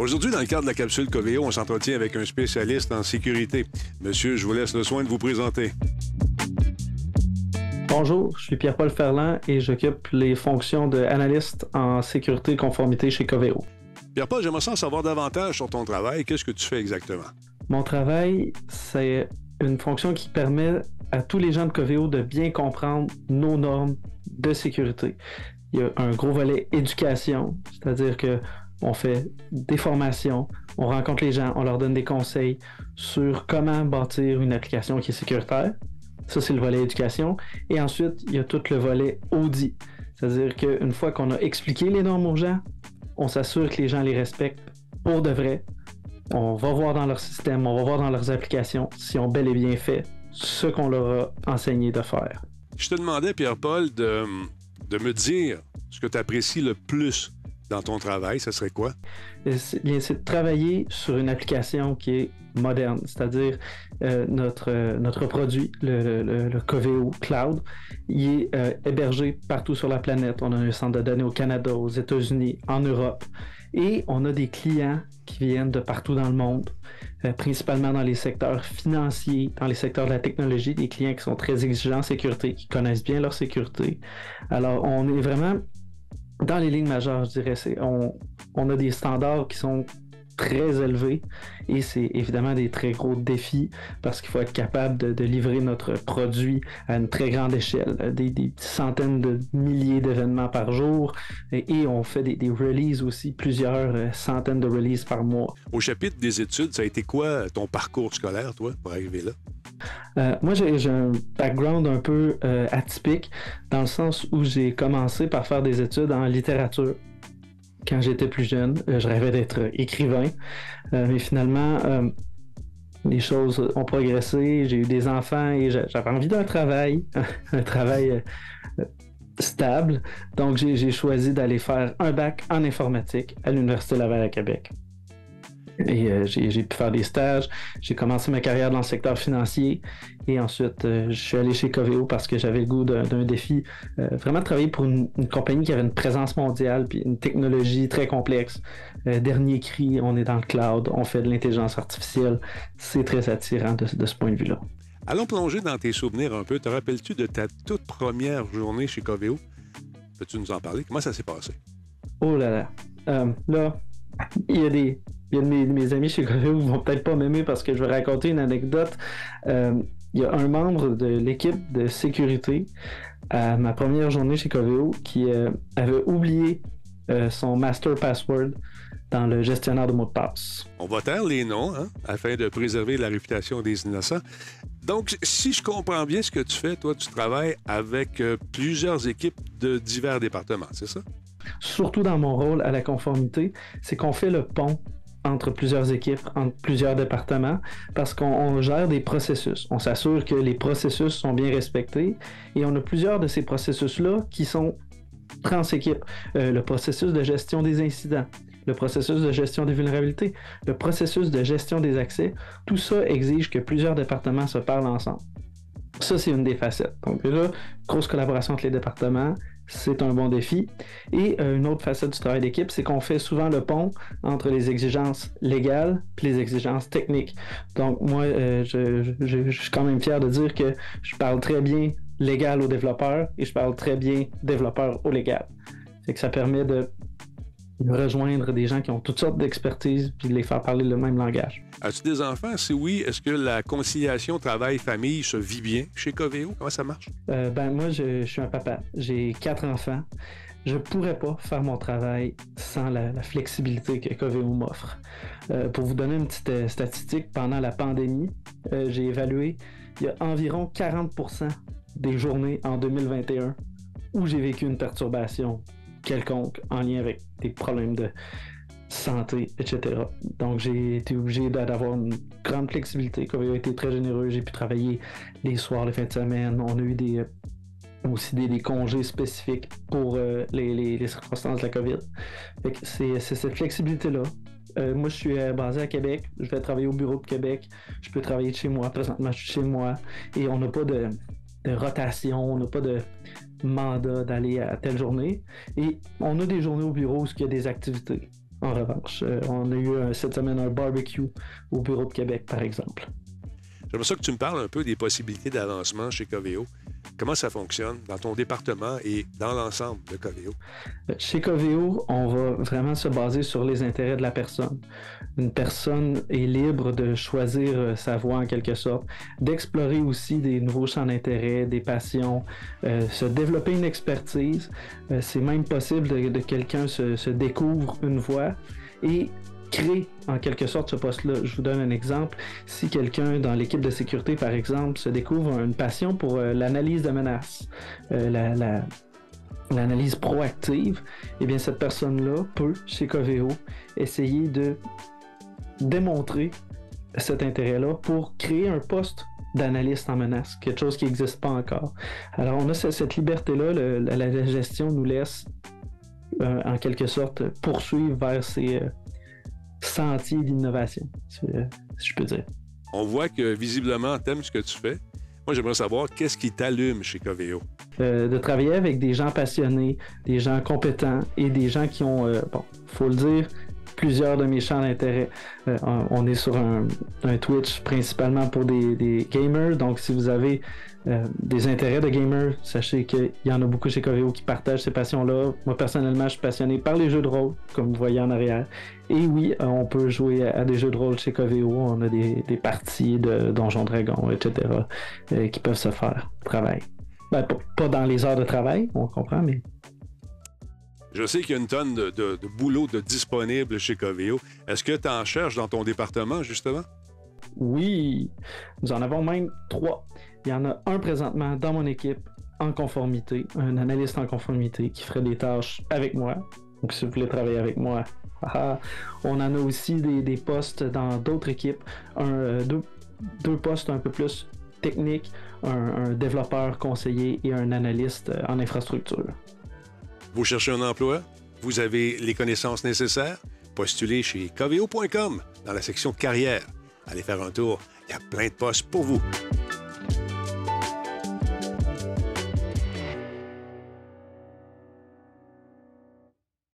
Aujourd'hui, dans le cadre de la capsule Coveo, on s'entretient avec un spécialiste en sécurité. Monsieur, je vous laisse le soin de vous présenter. Bonjour, je suis Pierre-Paul Ferland et j'occupe les fonctions d'analyste en sécurité et conformité chez Coveo. Pierre-Paul, j'aimerais en savoir davantage sur ton travail. Qu'est-ce que tu fais exactement? Mon travail, c'est une fonction qui permet à tous les gens de Coveo de bien comprendre nos normes de sécurité. Il y a un gros volet éducation, c'est-à-dire que on fait des formations, on rencontre les gens, on leur donne des conseils sur comment bâtir une application qui est sécuritaire. Ça, c'est le volet éducation. Et ensuite, il y a tout le volet audit. C'est-à-dire qu'une fois qu'on a expliqué les normes aux gens, on s'assure que les gens les respectent pour de vrai. On va voir dans leur système, on va voir dans leurs applications s'ils ont bel et bien fait ce qu'on leur a enseigné de faire. Je te demandais, Pierre-Paul, de me dire ce que tu apprécies le plus dans ton travail, ça serait quoi? C'est de travailler sur une application qui est moderne, c'est-à-dire notre produit, le Coveo Cloud, il est hébergé partout sur la planète. On a un centre de données au Canada, aux États-Unis, en Europe, et on a des clients qui viennent de partout dans le monde, principalement dans les secteurs financiers, dans les secteurs de la technologie, des clients qui sont très exigeants en sécurité, qui connaissent bien leur sécurité. Alors, on est vraiment dans les lignes majeures, je dirais. On a des standards qui sont très élevés et c'est évidemment des très gros défis parce qu'il faut être capable de livrer notre produit à une très grande échelle, des centaines de milliers d'événements par jour et on fait des releases aussi, plusieurs centaines de releases par mois. Au chapitre des études, ça a été quoi ton parcours scolaire, toi, pour arriver là? Moi, j'ai un background un peu atypique dans le sens où j'ai commencé par faire des études en littérature. Quand j'étais plus jeune, je rêvais d'être écrivain, mais finalement, les choses ont progressé, j'ai eu des enfants et j'avais envie d'un travail, un travail stable. Donc, j'ai choisi d'aller faire un bac en informatique à l'Université Laval à Québec. Et j'ai pu faire des stages, j'ai commencé ma carrière dans le secteur financier et ensuite je suis allé chez Coveo parce que j'avais le goût d'un défi, vraiment travailler pour une compagnie qui avait une présence mondiale puis une technologie très complexe. Dernier cri, on est dans le cloud, on fait de l'intelligence artificielle, c'est très attirant de ce point de vue-là. Allons plonger dans tes souvenirs un peu. Te rappelles-tu de ta toute première journée chez Coveo? Peux-tu nous en parler? Comment ça s'est passé? Oh là là, là, il y a mes amis chez Coveo qui vont peut-être pas m'aimer parce que je vais raconter une anecdote. Il y a un membre de l'équipe de sécurité à ma première journée chez Coveo qui avait oublié son master password dans le gestionnaire de mots de passe. On va taire les noms, afin de préserver la réputation des innocents. Donc, si je comprends bien ce que tu fais, toi, tu travailles avec plusieurs équipes de divers départements, c'est ça? Surtout dans mon rôle à la conformité, c'est qu'on fait le pont entre plusieurs équipes, entre plusieurs départements, parce qu'on gère des processus. On s'assure que les processus sont bien respectés et on a plusieurs de ces processus-là qui sont trans-équipes. Le processus de gestion des incidents, le processus de gestion des vulnérabilités, le processus de gestion des accès, tout ça exige que plusieurs départements se parlent ensemble. Ça, c'est une des facettes. Donc déjà, grosse collaboration entre les départements, c'est un bon défi. Et une autre facette du travail d'équipe, c'est qu'on fait souvent le pont entre les exigences légales et les exigences techniques. Donc moi, je suis quand même fier de dire que je parle très bien légal aux développeurs et je parle très bien développeur au légal. C'est que ça permet de rejoindre des gens qui ont toutes sortes d'expertises puis de les faire parler le même langage. As-tu des enfants? Si oui, est-ce que la conciliation travail-famille se vit bien chez Coveo? Comment ça marche? Moi, je suis un papa. J'ai 4 enfants. Je ne pourrais pas faire mon travail sans la flexibilité que Coveo m'offre. Pour vous donner une petite statistique, pendant la pandémie, j'ai évalué, il y a environ 40% des journées en 2021 où j'ai vécu une perturbation quelconque en lien avec des problèmes de santé, etc. Donc, j'ai été obligé d'avoir une grande flexibilité. Coveo a été très généreux. J'ai pu travailler les soirs, les fins de semaine. On a eu aussi des congés spécifiques pour les circonstances de la COVID. Fait que c'est cette flexibilité-là. Moi, je suis basé à Québec. Je vais travailler au bureau de Québec. Je peux travailler de chez moi. Présentement, je suis chez moi. Et on n'a pas de rotation. On n'a pas de mandat d'aller à telle journée. Et on a des journées au bureau où il y a des activités. en revanche. On a eu cette semaine un barbecue au bureau de Québec, par exemple. J'aimerais ça que tu me parles un peu des possibilités d'avancement chez Coveo. Comment ça fonctionne dans ton département et dans l'ensemble de Coveo? Chez Coveo, on va vraiment se baser sur les intérêts de la personne. Une personne est libre de choisir sa voie en quelque sorte, d'explorer aussi des nouveaux champs d'intérêt, des passions, se développer une expertise. C'est même possible de quelqu'un se découvre une voie et crée en quelque sorte ce poste-là. Je vous donne un exemple. Si quelqu'un dans l'équipe de sécurité, par exemple, se découvre une passion pour l'analyse de menaces, l'analyse proactive, eh bien cette personne-là peut, chez Coveo, essayer de démontrer cet intérêt-là pour créer un poste d'analyste en menaces, quelque chose qui n'existe pas encore. Alors on a cette liberté-là, la gestion nous laisse en quelque sorte poursuivre vers ces sentier d'innovation, si je peux dire. On voit que visiblement, t'aimes ce que tu fais. Moi, j'aimerais savoir qu'est-ce qui t'allume chez Coveo. De travailler avec des gens passionnés, des gens compétents et des gens qui ont, faut le dire, plusieurs de mes champs d'intérêt. On est sur un Twitch principalement pour des gamers, donc si vous avez des intérêts de gamers, sachez qu'il y en a beaucoup chez Coveo qui partagent ces passions-là. Moi, personnellement, je suis passionné par les jeux de rôle, comme vous voyez en arrière. Et oui, on peut jouer à des jeux de rôle chez Coveo. On a des parties de Donjons Dragons, etc. Qui peuvent se faire au travail. Ben, pas dans les heures de travail, on comprend, mais... Je sais qu'il y a une tonne de boulot de disponible chez Coveo. Est-ce que tu en cherches dans ton département, justement? Oui, nous en avons même 3. Il y en a un présentement dans mon équipe en conformité, un analyste en conformité qui ferait des tâches avec moi. Donc si vous voulez travailler avec moi, on en a aussi des postes dans d'autres équipes, deux postes un peu plus techniques, un développeur conseiller et un analyste en infrastructure. Vous cherchez un emploi? Vous avez les connaissances nécessaires? Postulez chez coveo.com dans la section carrière. Allez faire un tour, il y a plein de postes pour vous.